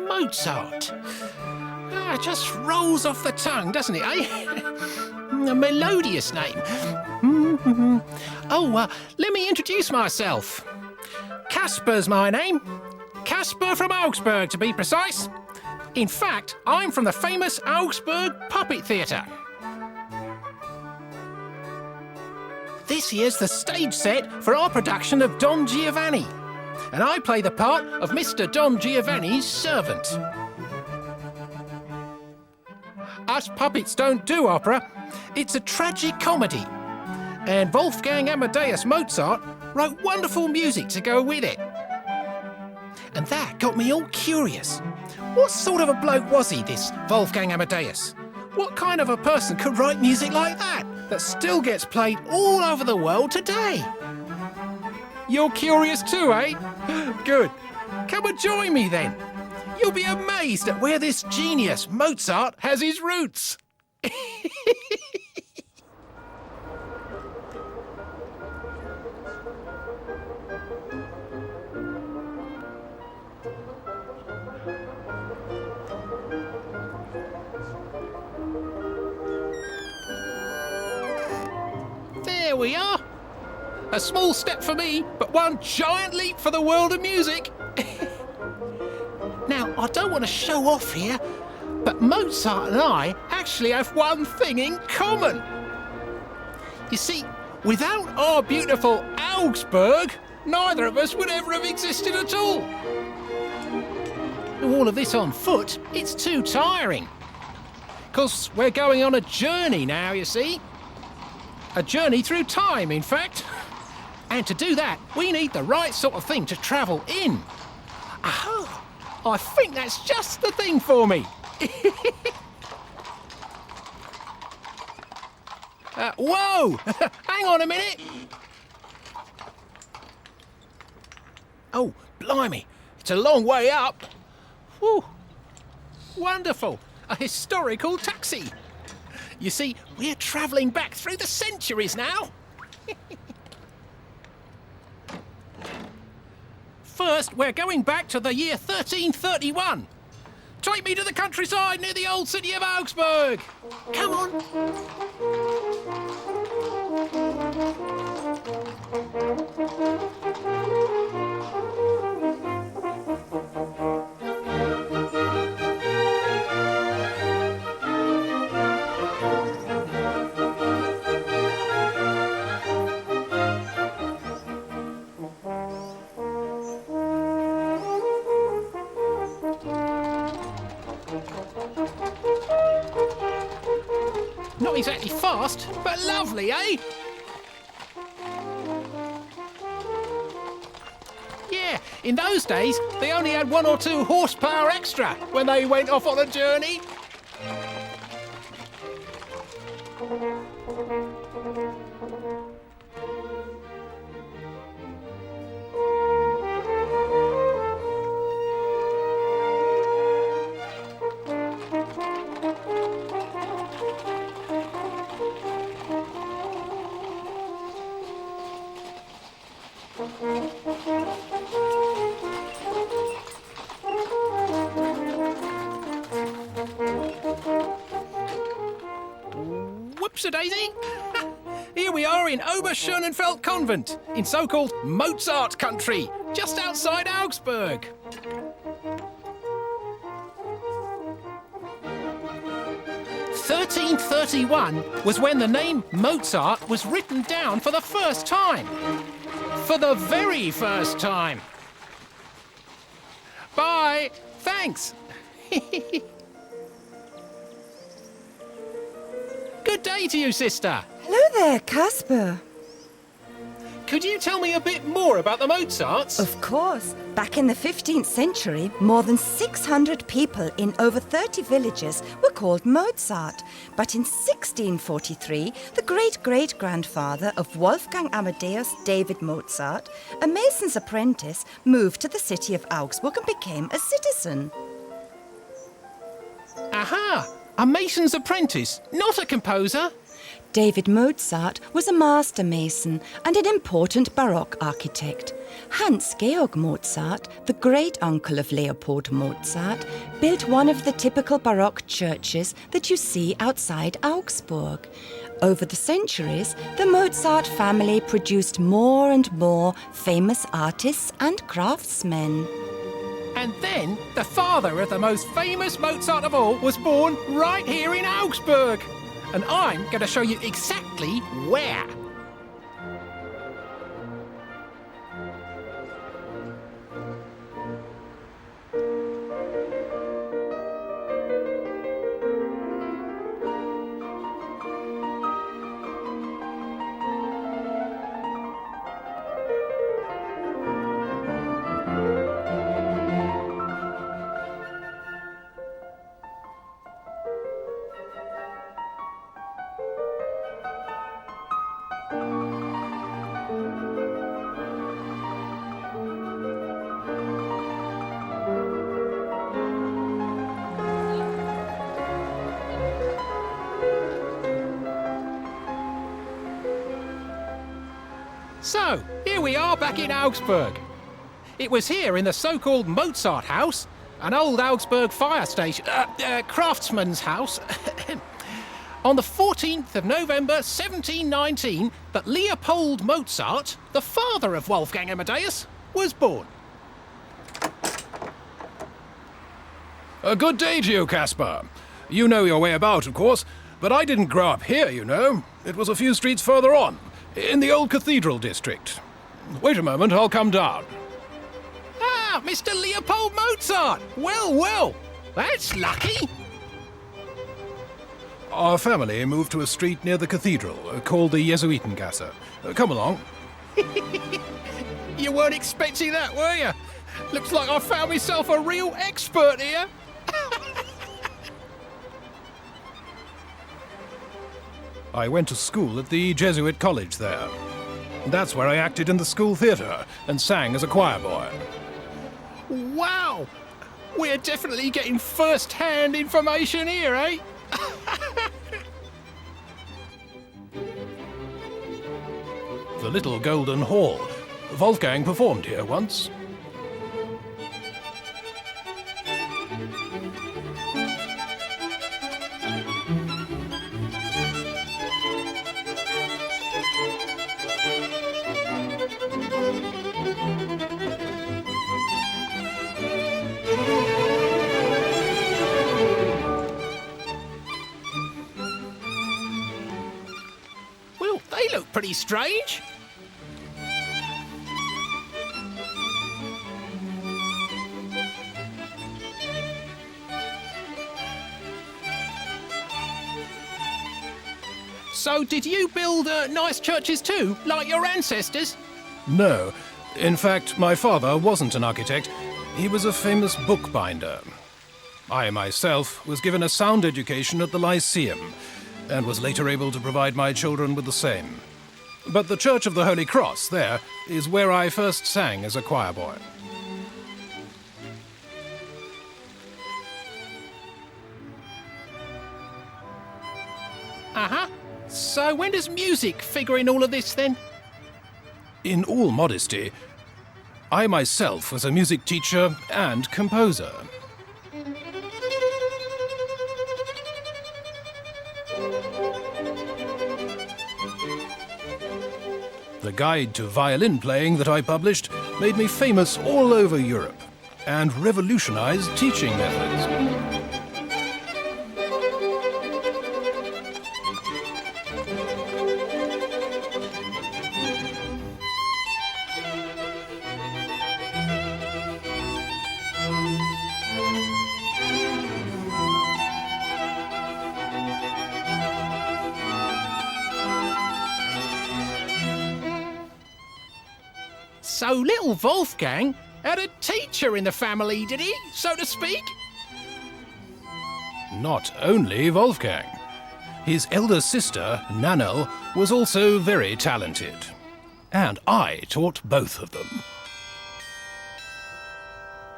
Mozart. It just rolls off the tongue, doesn't it, eh? A melodious name. Let me introduce myself. Kasper's my name. Kasper from Augsburg, to be precise. In fact, I'm from the famous Augsburg Puppet Theatre. This here's the stage set for our production of Don Giovanni, and I play the part of Mr. Don Giovanni's servant. Us puppets don't do opera. It's a tragic comedy. And Wolfgang Amadeus Mozart wrote wonderful music to go with it. And that got me all curious. What sort of a bloke was he, this Wolfgang Amadeus? What kind of a person could write music like that still gets played all over the world today? You're curious too, eh? Good. Come and join me then. You'll be amazed at where this genius, Mozart, has his roots. There we are. A small step for me, but one giant leap for the world of music. Now, I don't want to show off here, but Mozart and I actually have one thing in common. You see, without our beautiful Augsburg, neither of us would ever have existed at all. All of this on foot, it's too tiring. 'Cause we're going on a journey now, you see. A journey through time, in fact. And to do that, we need the right sort of thing to travel in. Oh, I think that's just the thing for me. Whoa! Hang on a minute. Oh, blimey. It's a long way up. Whew. Wonderful. A historical taxi. You see, we're travelling back through the centuries now. First, we're going back to the year 1331. Take me to the countryside near the old city of Augsburg. Come on. Not exactly fast, but lovely, eh? Yeah, in those days, they only had 1 or 2 horsepower extra when they went off on a journey. Whoops-a-daisy! Here we are in Oberschönenfeld Convent, in so-called Mozart country, just outside Augsburg. (1331) was when the name Mozart was written down for the first time. For the very first time. Bye! Thanks! Good day to you, sister. Hello there, Kasper. Could you tell me a bit more about the Mozarts? Of course. Back in the 15th century, more than 600 people in over 30 villages were called Mozart. But in 1643, the great-great-grandfather of Wolfgang Amadeus David Mozart, a mason's apprentice, moved to the city of Augsburg and became a citizen. Aha! A mason's apprentice, not a composer. David Mozart was a master mason and an important Baroque architect. Hans Georg Mozart, the great-uncle of Leopold Mozart, built one of the typical Baroque churches that you see outside Augsburg. Over the centuries, the Mozart family produced more and more famous artists and craftsmen. And then the father of the most famous Mozart of all was born right here in Augsburg. And I'm going to show you exactly where. So, here we are back in Augsburg. It was here in the so-called Mozart House, an old Augsburg fire station, craftsman's house, on the 14th of November 1719 that Leopold Mozart, the father of Wolfgang Amadeus, was born. A good day to you, Kasper. You know your way about, of course, but I didn't grow up here, you know. It was a few streets further on, in the old cathedral district. Wait a moment, I'll come down. Ah, Mr. Leopold Mozart! Well, well, that's lucky. Our family moved to a street near the cathedral, called the Jesuitengasse. Come along. You weren't expecting that, were you? Looks like I found myself a real expert here. I went to school at the Jesuit college there. That's where I acted in the school theatre and sang as a choir boy. Wow! We're definitely getting first-hand information here, eh? The little golden hall. Wolfgang performed here once. Well, they look pretty strange. So, did you build nice churches too, like your ancestors? No. In fact, my father wasn't an architect. He was a famous bookbinder. I myself was given a sound education at the Lyceum and was later able to provide my children with the same. But the Church of the Holy Cross there is where I first sang as a choir boy. Uh-huh. So when does music figure in all of this then? In all modesty, I myself was a music teacher and composer. The guide to violin playing that I published made me famous all over Europe and revolutionized teaching methods. So little Wolfgang had a teacher in the family, did he, so to speak? Not only Wolfgang. His elder sister, Nanel, was also very talented. And I taught both of them.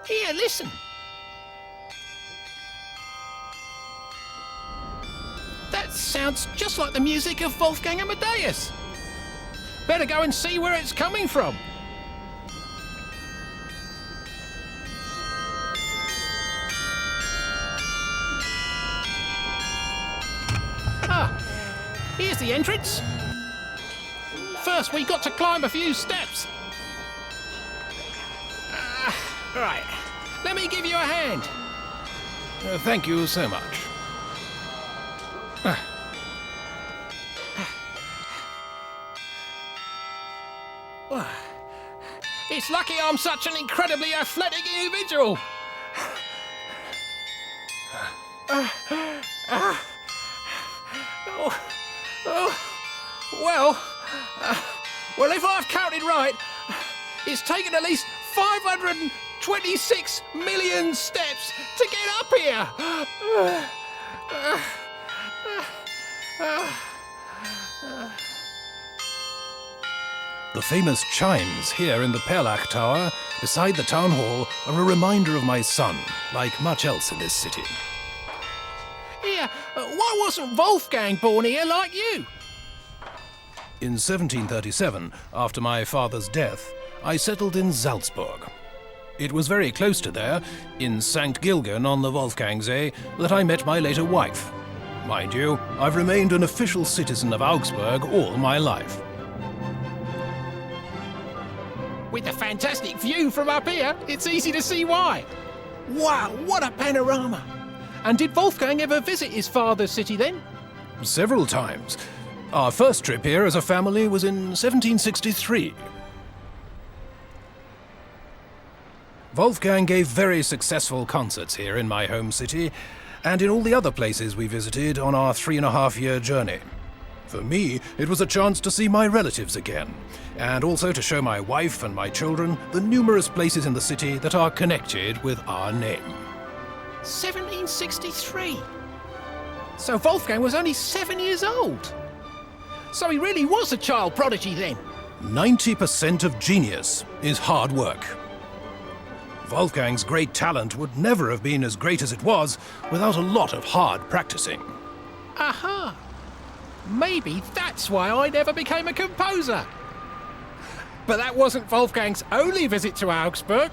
Here, listen. sounds just like the music of Wolfgang Amadeus. Better go and see where it's coming from. Here's the entrance. First, we got to climb a few steps. Right, let me give you a hand. Thank you so much. It's lucky I'm such an incredibly athletic individual. Well, if I've counted right, it's taken at least 526 million steps to get up here. The famous chimes here in the Perlach Tower, beside the town hall, are a reminder of my son, like much else in this city. Here, why wasn't Wolfgang born here like you? In 1737, after my father's death, I settled in Salzburg. It was very close to there, in St. Gilgen on the Wolfgangsee, that I met my later wife. Mind you, I've remained an official citizen of Augsburg all my life. With the fantastic view from up here, it's easy to see why. Wow, what a panorama! And did Wolfgang ever visit his father's city then? Several times. Our first trip here as a family was in 1763. Wolfgang gave very successful concerts here in my home city, and in all the other places we visited on our 3.5-year journey. For me, it was a chance to see my relatives again, and also to show my wife and my children the numerous places in the city that are connected with our name. 1763? So Wolfgang was only 7 years old? So he really was a child prodigy then? 90% of genius is hard work. Wolfgang's great talent would never have been as great as it was without a lot of hard practicing. Aha! Maybe that's why I never became a composer. But that wasn't Wolfgang's only visit to Augsburg.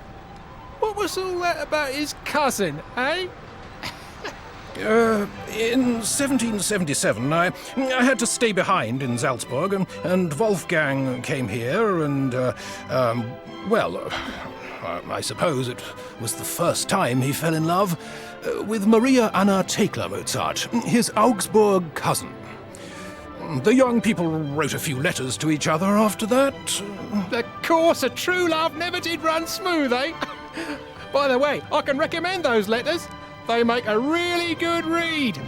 What was all that about his cousin, eh? In 1777, I had to stay behind in Salzburg, and Wolfgang came here, and, I suppose it was the first time he fell in love with Maria Anna Thekla Mozart, his Augsburg cousin. The young people wrote a few letters to each other after that. Of course, a true love never did run smooth, eh? By the way, I can recommend those letters. They make a really good read.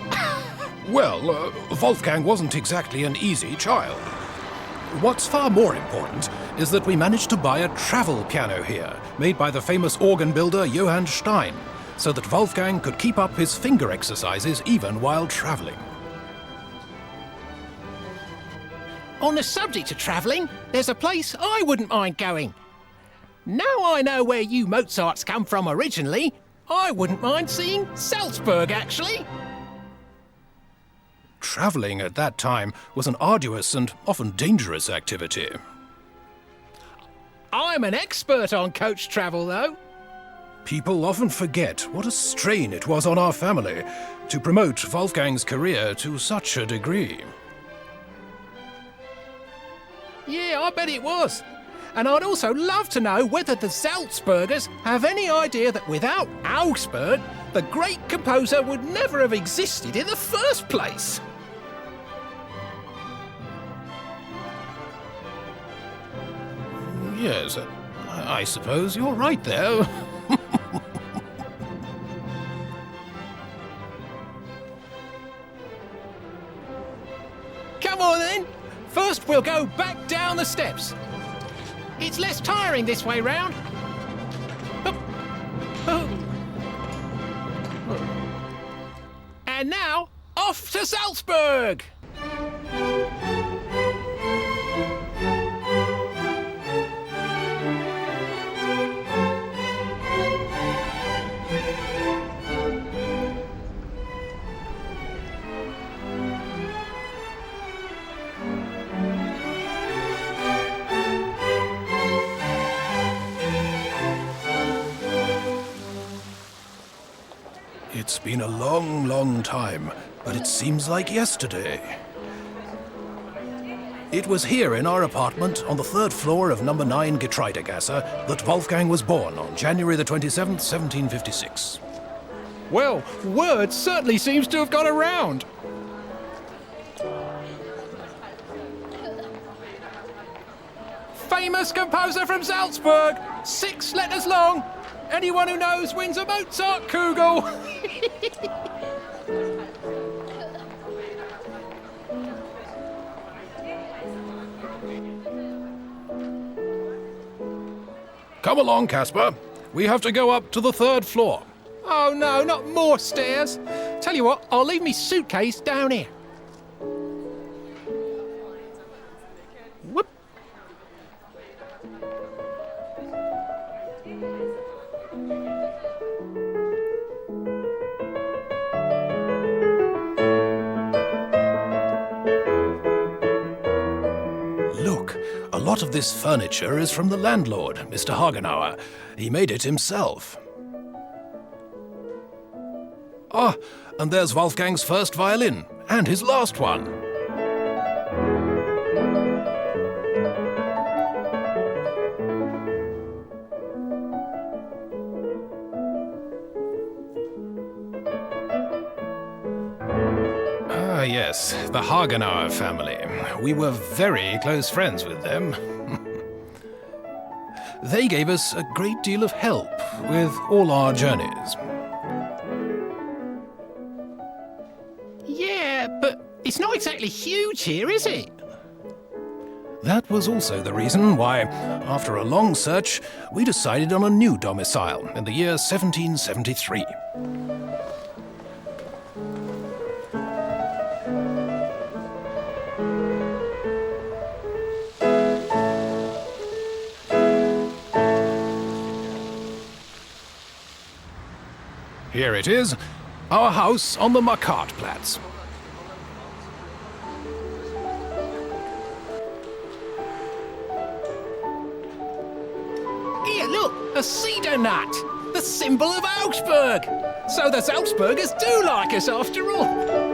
Well, Wolfgang wasn't exactly an easy child. What's far more important is that we managed to buy a travel piano here, made by the famous organ builder Johann Stein, so that Wolfgang could keep up his finger exercises even while traveling. On the subject of travelling, there's a place I wouldn't mind going. Now I know where you Mozarts come from originally, I wouldn't mind seeing Salzburg, actually. Travelling at that time was an arduous and often dangerous activity. I'm an expert on coach travel, though. People often forget what a strain it was on our family to promote Wolfgang's career to such a degree. Yeah, I bet it was. And I'd also love to know whether the Salzburgers have any idea that without Augsburg, the great composer would never have existed in the first place. Yes, I suppose you're right there. Come on then. First we'll go back down the steps. It's less tiring this way round. And now, off to Salzburg! It's been a long, long time, but it seems like yesterday. It was here in our apartment on the 3rd floor of number 9 Getreidegasse that Wolfgang was born on January the 27th, 1756. Well, word certainly seems to have got around. Famous composer from Salzburg, 6 letters long. Anyone who knows wins a Mozart Kugel. Come along, Kasper. We have to go up to the 3rd floor. Oh no, not more stairs. Tell you what, I'll leave me suitcase down here. Whoop. Look, a lot of this furniture is from the landlord, Mr. Hagenauer. He made it himself. Ah, and there's Wolfgang's first violin, and his last one. Ah, yes, the Hagenauer family. We were very close friends with them. They gave us a great deal of help with all our journeys. Yeah, but it's not exactly huge here, is it? That was also the reason why, after a long search, we decided on a new domicile in the year 1773. Here it is, our house on the Markartplatz. Here, look, a cedar nut, the symbol of Augsburg. So the Salzburgers do like us after all.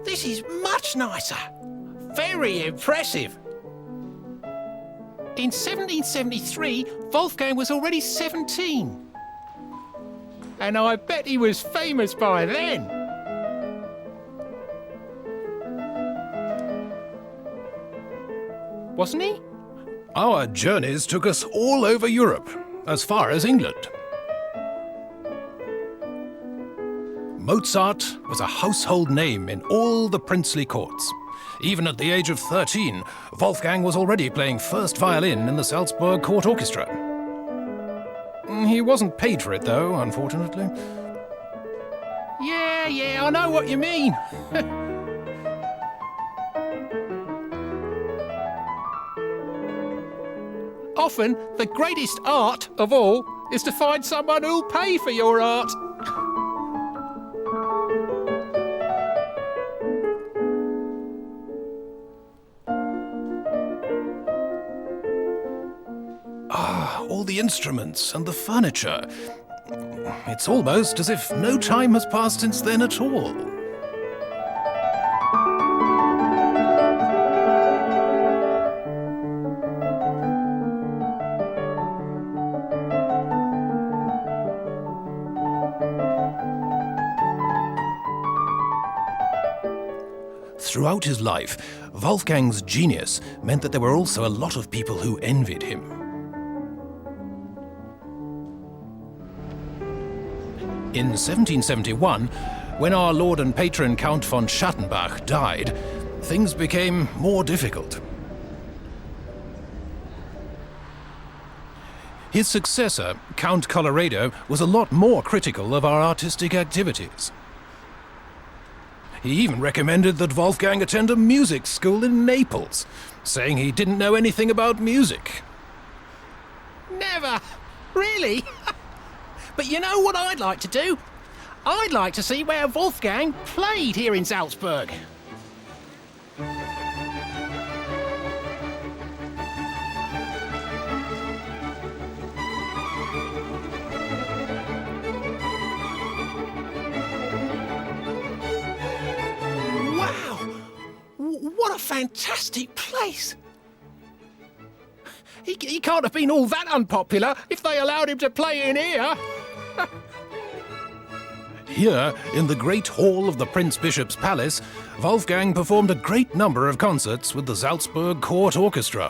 This is much nicer. Very impressive. In 1773, Wolfgang was already 17. And I bet he was famous by then. Wasn't he? Our journeys took us all over Europe, as far as England. Mozart was a household name in all the princely courts. Even at the age of 13, Wolfgang was already playing first violin in the Salzburg court orchestra. He wasn't paid for it, though, unfortunately. Yeah, I know what you mean. Often, the greatest art of all is to find someone who'll pay for your art. All the instruments and the furniture. It's almost as if no time has passed since then at all. Throughout his life, Wolfgang's genius meant that there were also a lot of people who envied him. In 1771, when our lord and patron Count von Schattenbach died, things became more difficult. His successor, Count Colloredo, was a lot more critical of our artistic activities. He even recommended that Wolfgang attend a music school in Naples, saying he didn't know anything about music. Never! Really? But you know what I'd like to do? I'd like to see where Wolfgang played here in Salzburg. Wow! What a fantastic place! He can't have been all that unpopular if they allowed him to play in here. Here, in the Great Hall of the Prince Bishop's Palace, Wolfgang performed a great number of concerts with the Salzburg Court Orchestra.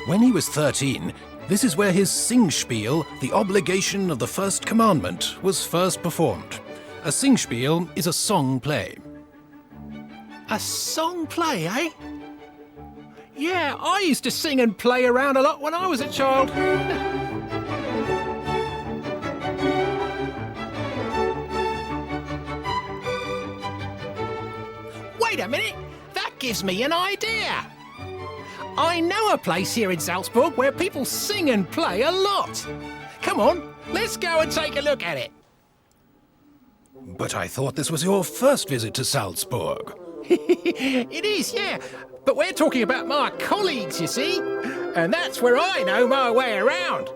When he was 13, this is where his Singspiel, the obligation of the first commandment, was first performed. A Singspiel is a song play. A song play, eh? Yeah, I used to sing and play around a lot when I was a child. Wait a minute, that gives me an idea. I know a place here in Salzburg where people sing and play a lot. Come on, let's go and take a look at it. But I thought this was your first visit to Salzburg. It is, yeah. But we're talking about my colleagues, you see. And that's where I know my way around.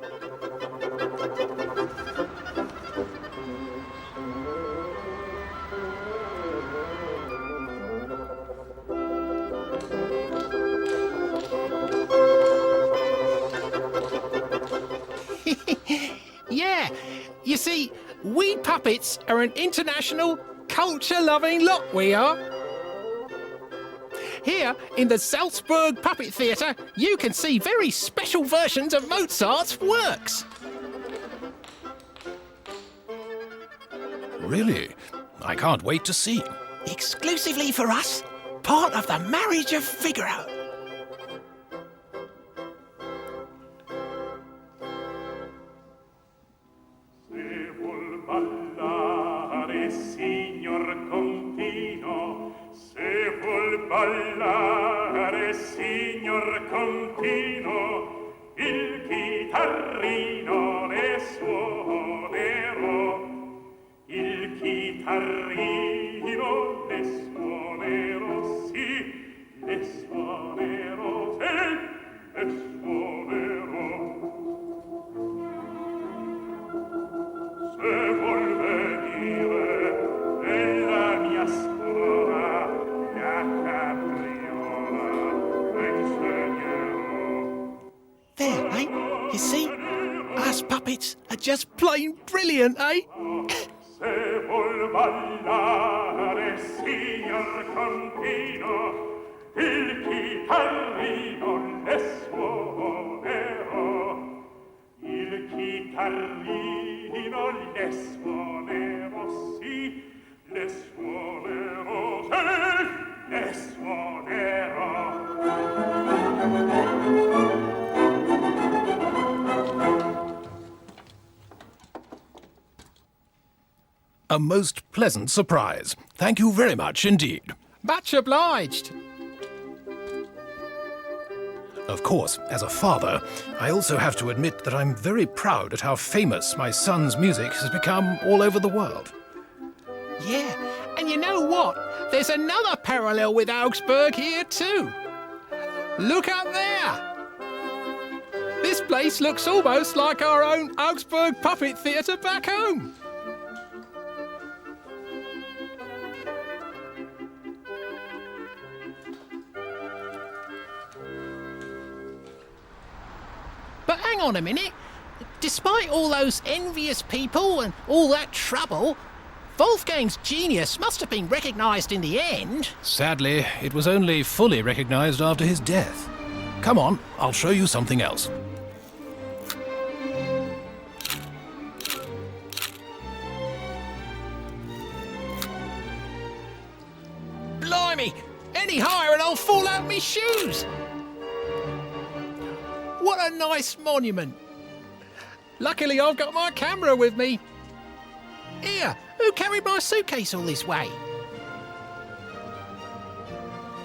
Yeah, you see, we puppets are an international, culture-loving lot, we are. Here, in the Salzburg Puppet Theatre, you can see very special versions of Mozart's works. Really? I can't wait to see. Exclusively for us, part of the Marriage of Figaro. Ballare, signor Contino, il chitarrino le suonerò, il chitarrino le suonerò, sì, le suonerò, sì, le suonerò. Se vuol venire nella mia scuola, There, eh? You see? Us puppets are just plain brilliant, eh? Se vuol ballare, signor Contino, il chitarrino le suonerò, il chitarrino le suonerò, sì, le suonerò, sì, le suonerò. A most pleasant surprise. Thank you very much indeed. Much obliged. Of course, as a father, I also have to admit that I'm very proud at how famous my son's music has become all over the world. Yeah, and you know what? There's another parallel with Augsburg here too. Look up there. This place looks almost like our own Augsburg Puppet Theatre back home. But hang on a minute. Despite all those envious people and all that trouble, Wolfgang's genius must have been recognised in the end. Sadly, it was only fully recognised after his death. Come on, I'll show you something else. Blimey! Any higher and I'll fall out my shoes! What a nice monument! Luckily, I've got my camera with me. Here, who carried my suitcase all this way?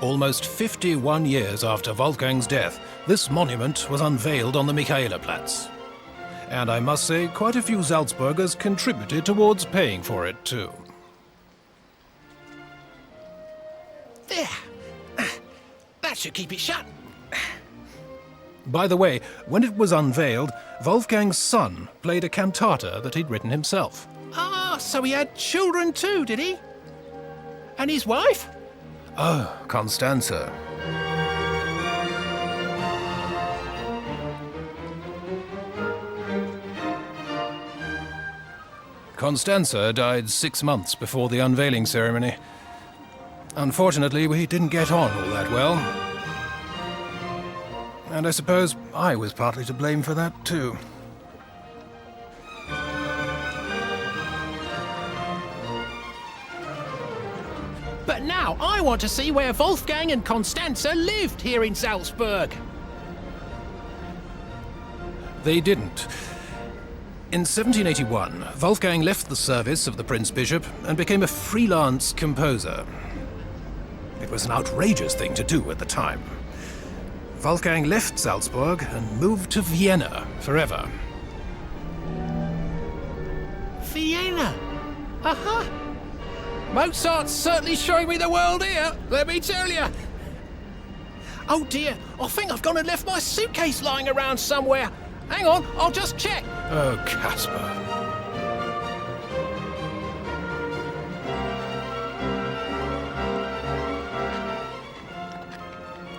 Almost 51 years after Wolfgang's death, this monument was unveiled on the Michaelerplatz. And I must say, quite a few Salzburgers contributed towards paying for it too. There. That should keep it shut. By the way, when it was unveiled, Wolfgang's son played a cantata that he'd written himself. Ah, so he had children too, did he? And his wife? Oh, Constanze. Constanze died 6 months before the unveiling ceremony. Unfortunately, we didn't get on all that well. And I suppose I was partly to blame for that too. But now I want to see where Wolfgang and Constanze lived here in Salzburg. They didn't. In 1781, Wolfgang left the service of the Prince Bishop and became a freelance composer. It was an outrageous thing to do at the time. Wolfgang left Salzburg and moved to Vienna forever. Vienna. Aha. Mozart's certainly showing me the world here, let me tell you. Oh dear, I think I've gone and left my suitcase lying around somewhere. Hang on, I'll just check. Oh, Kasper.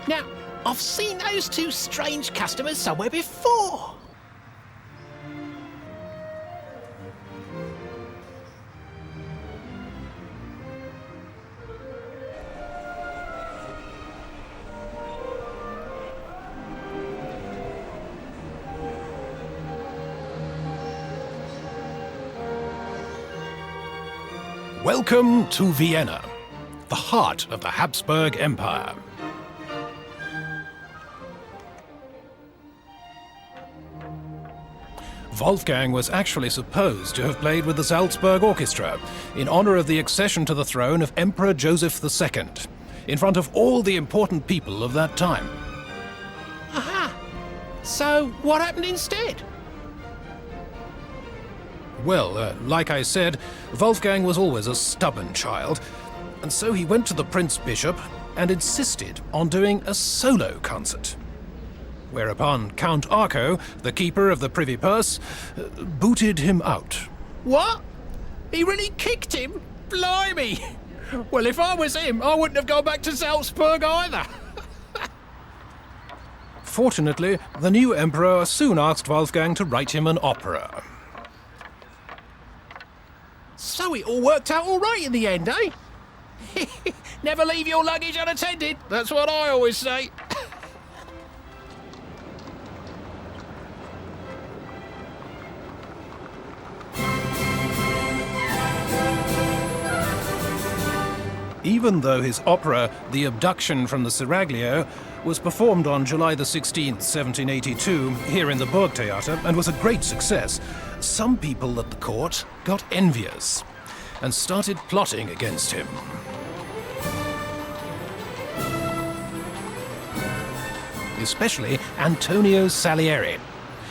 Now, I've seen those two strange customers somewhere before. Welcome to Vienna, the heart of the Habsburg Empire. Wolfgang was actually supposed to have played with the Salzburg Orchestra in honor of the accession to the throne of Emperor Joseph II, in front of all the important people of that time. Aha. So, what happened instead? Well, like I said, Wolfgang was always a stubborn child, and so he went to the Prince Bishop and insisted on doing a solo concert. Whereupon Count Arco, the keeper of the privy purse, booted him out. What? He really kicked him? Blimey! Well, if I was him, I wouldn't have gone back to Salzburg either. Fortunately, the new emperor soon asked Wolfgang to write him an opera. So it all worked out all right in the end, eh? Never leave your luggage unattended. That's what I always say. Even though his opera, The Abduction from the Seraglio, was performed on July the 16th, 1782, here in the Burgtheater, and was a great success, some people at the court got envious and started plotting against him. Especially Antonio Salieri.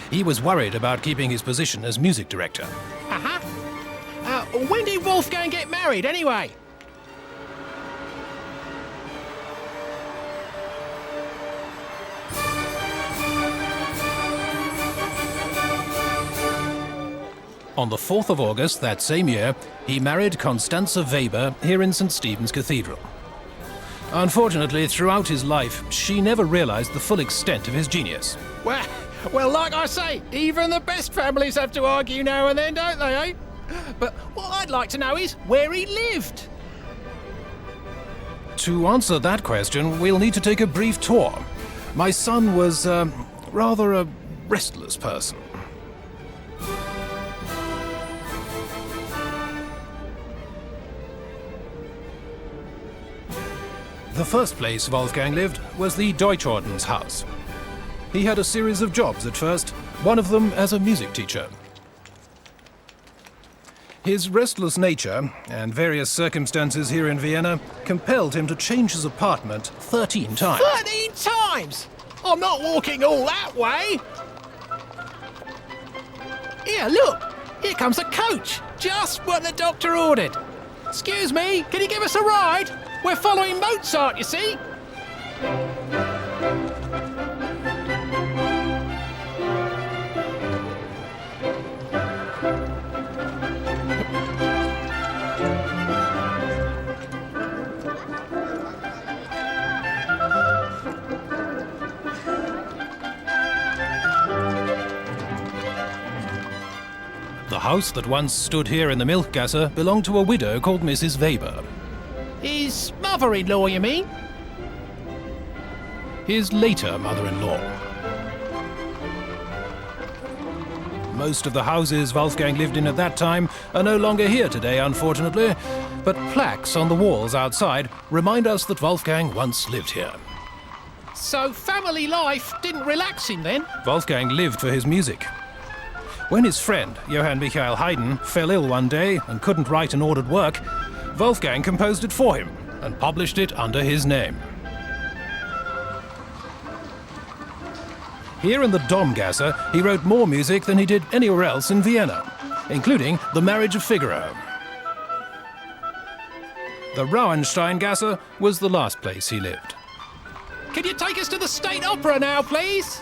He was worried about keeping his position as music director. Uh-huh. When did Wolfgang get married, anyway? On the 4th of August that same year, he married Constanze Weber here in St. Stephen's Cathedral. Unfortunately, throughout his life, she never realized the full extent of his genius. Well, like I say, even the best families have to argue now and then, don't they, eh? But what I'd like to know is where he lived. To answer that question, we'll need to take a brief tour. My son was rather a restless person. The first place Wolfgang lived was the Deutschorden's house. He had a series of jobs at first, one of them as a music teacher. His restless nature and various circumstances here in Vienna compelled him to change his apartment 13 times. 13 times? I'm not walking all that way. Here, look. Here comes a coach. Just what the doctor ordered. Excuse me, can you give us a ride? We're following Mozart, you see. The house that once stood here in the Milchgasse belonged to a widow called Mrs. Weber. His mother-in-law, you mean? His later mother-in-law. Most of the houses Wolfgang lived in at that time are no longer here today, unfortunately, but plaques on the walls outside remind us that Wolfgang once lived here. So family life didn't relax him then? Wolfgang lived for his music. When his friend, Johann Michael Haydn, fell ill one day and couldn't write an ordered work, Wolfgang composed it for him and published it under his name. Here in the Domgasse, he wrote more music than he did anywhere else in Vienna, including The Marriage of Figaro. The Rauhensteingasse was the last place he lived. Can you take us to the State Opera now, please?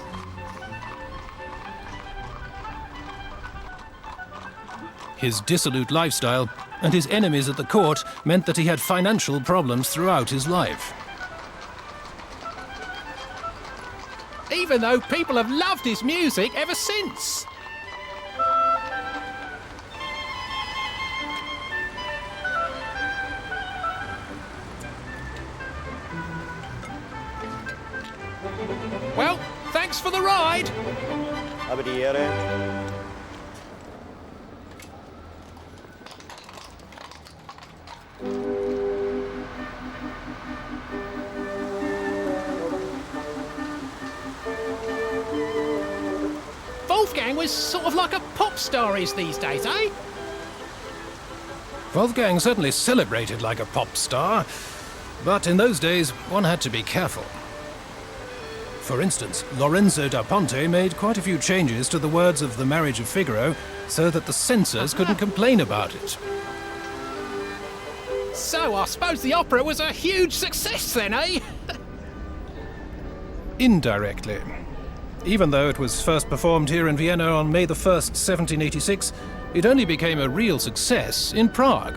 His dissolute lifestyle and his enemies at the court meant that he had financial problems throughout his life. Even though people have loved his music ever since. Well, thanks for the ride. Habe die Ehre. Wolfgang was sort of like a pop star is these days, eh? Wolfgang certainly celebrated like a pop star, but in those days one had to be careful. For instance, Lorenzo da Ponte made quite a few changes to the words of The Marriage of Figaro so that the censors couldn't complain about it. So I suppose the opera was a huge success then, eh? Indirectly. Even though it was first performed here in Vienna on May the 1st, 1786, it only became a real success in Prague.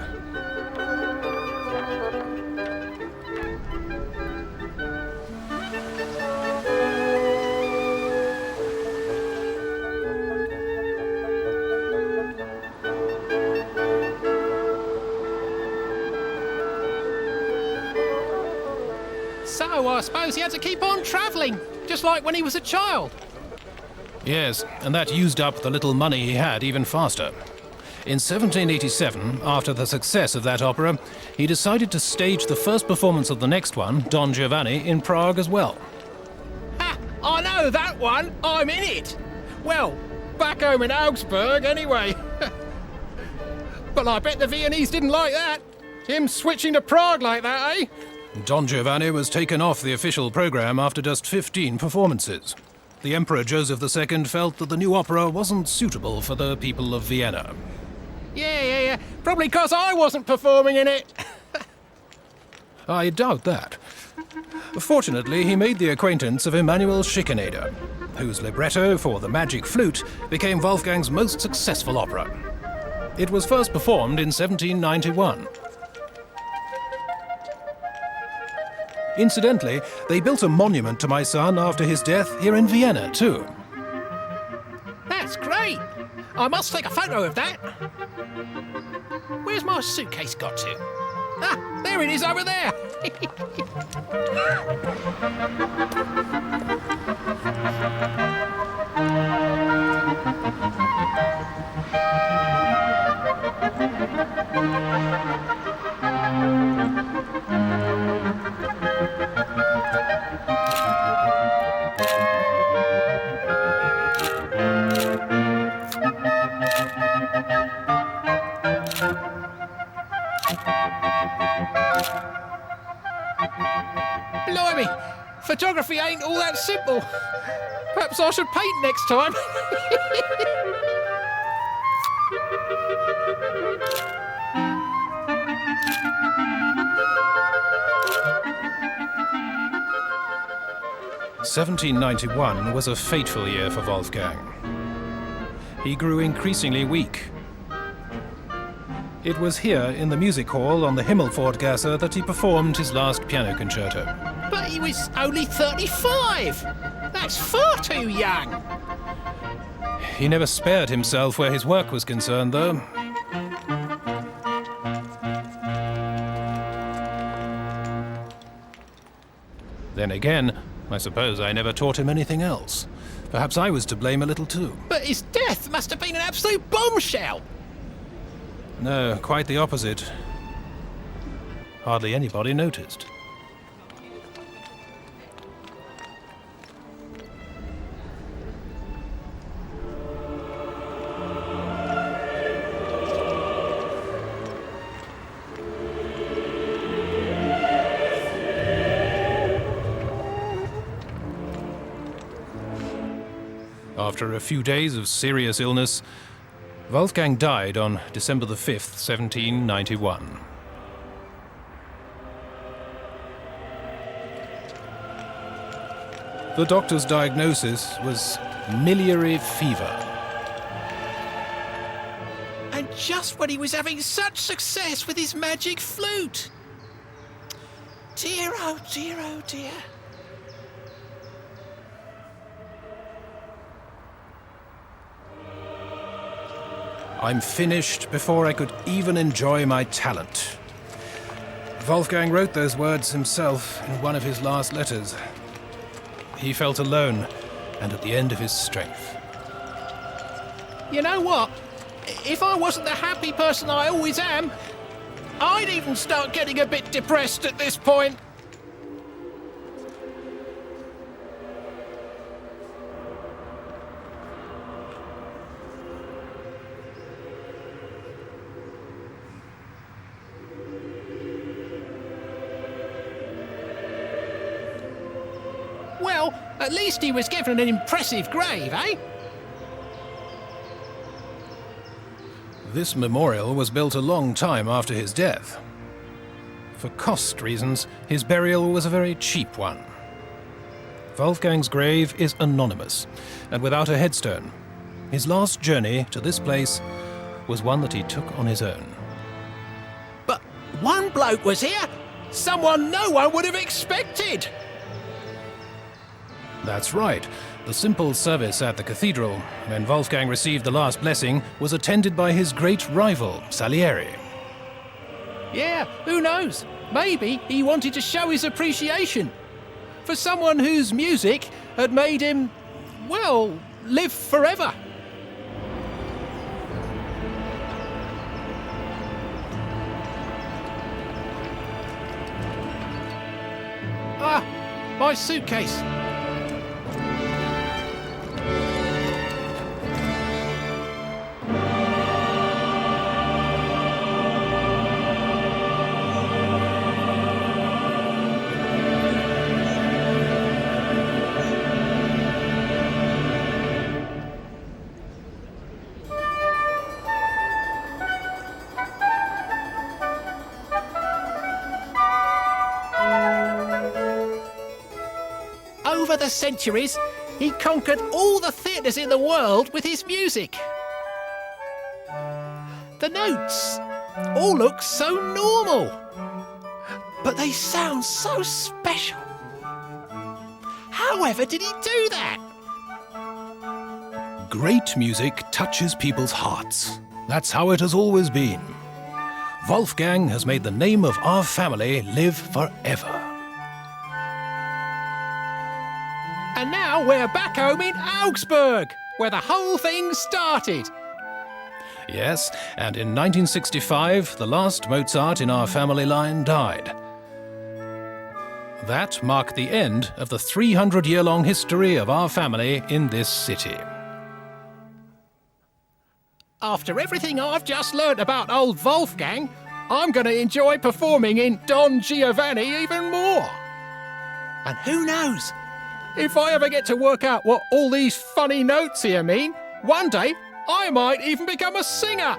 So I suppose he had to keep on travelling, just like when he was a child. Yes, and that used up the little money he had even faster. In 1787, after the success of that opera, he decided to stage the first performance of the next one, Don Giovanni, in Prague as well. Ha! I know that one. I'm in it. Well, back home in Augsburg, anyway. But I bet the Viennese didn't like that. Him switching to Prague like that, eh? Don Giovanni was taken off the official programme after just 15 performances. The Emperor Joseph II felt that the new opera wasn't suitable for the people of Vienna. Yeah. Probably because I wasn't performing in it. I doubt that. Fortunately, he made the acquaintance of Emanuel Schikaneder, whose libretto for The Magic Flute became Wolfgang's most successful opera. It was first performed in 1791. Incidentally, they built a monument to my son after his death here in Vienna, too. That's great. I must take a photo of that. Where's my suitcase got to? Ah, there it is over there. Blimey, photography ain't all that simple. Perhaps I should paint next time. "1791 was a fateful year for Wolfgang. He grew increasingly weak. It was here in the music hall on the Himmelpfortgasse that he performed his last piano concerto. But he was only 35. That's far too young. He never spared himself where his work was concerned, though. Then again, I suppose I never taught him anything else. Perhaps I was to blame a little too. But his death must have been an absolute bombshell. No, quite the opposite. Hardly anybody noticed. After a few days of serious illness, Wolfgang died on December the 5th, 1791. The doctor's diagnosis was miliary fever. And just when he was having such success with his magic flute. Dear, oh dear, oh dear. I'm finished before I could even enjoy my talent. Wolfgang wrote those words himself in one of his last letters. He felt alone and at the end of his strength. You know what? If I wasn't the happy person I always am, I'd even start getting a bit depressed at this point. Well, at least he was given an impressive grave, eh? This memorial was built a long time after his death. For cost reasons, his burial was a very cheap one. Wolfgang's grave is anonymous and without a headstone. His last journey to this place was one that he took on his own. But one bloke was here. Someone no one would have expected. That's right. The simple service at the cathedral, when Wolfgang received the last blessing, was attended by his great rival, Salieri. Yeah, who knows? Maybe he wanted to show his appreciation for someone whose music had made him, well, live forever. Ah, my suitcase. Over the centuries, he conquered all the theatres in the world with his music. The notes all look so normal, but they sound so special. However did he do that? Great music touches people's hearts. That's how it has always been. Wolfgang has made the name of our family live forever. And now we're back home in Augsburg, where the whole thing started. Yes, and in 1965, the last Mozart in our family line died. That marked the end of the 300-year-long history of our family in this city. After everything I've just learnt about old Wolfgang, I'm going to enjoy performing in Don Giovanni even more. And who knows? If I ever get to work out what all these funny notes here mean, one day I might even become a singer.